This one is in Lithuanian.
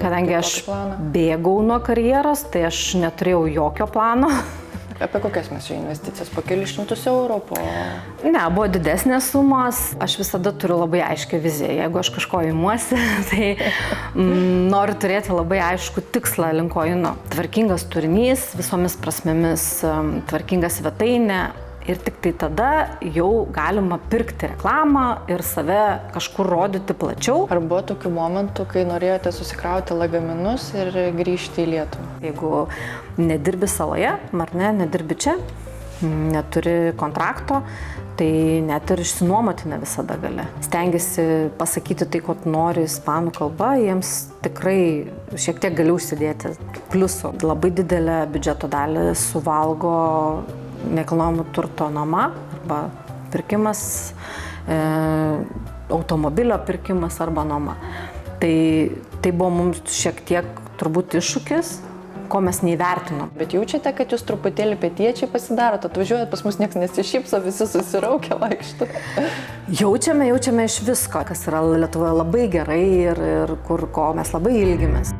Kadangi aš bėgau nuo karjeros, tai aš neturėjau jokio plano. Apie kokias mes čia investicijas? Po kelius šimtus eurų? Ne, buvo didesnės sumos. Aš visada turiu labai aiškę viziją. Jeigu aš kažko imuosi, tai noriu turėti labai aišku tikslą, link ko einu. Tvarkingas turinys, visomis prasmėmis, tvarkinga svetainė. Ir tik tai tada jau galima pirkti reklamą ir save kažkur rodyti plačiau. Ar buvo tokių momentų, kai norėjote susikrauti lagaminus ir grįžti į Lietuvą? Jeigu nedirbi saloje, ar ne, nedirbi čia, neturi kontrakto, tai net ir išsinuomoti ne visada gali. Stengiasi pasakyti tai, ko nori ispanų kalba, jiems tikrai šiek tiek gali užsidėti pliusų. Labai didelę biudžeto dalį suvalgo nekilnojamo turto nuoma arba pirkimas, automobilio pirkimas arba nuoma. Tai buvo mums šiek tiek turbūt iššūkis, ko mes neįvertinom. Bet jaučiate, kad jūs truputėlį pietiečiai pasidarot, atvažiuojat pas mus niekas nesišypso, visi susiraukia vaikšto. Jaučiame iš visko, kas yra Lietuvoje labai gerai ir ko mes labai ilgimės.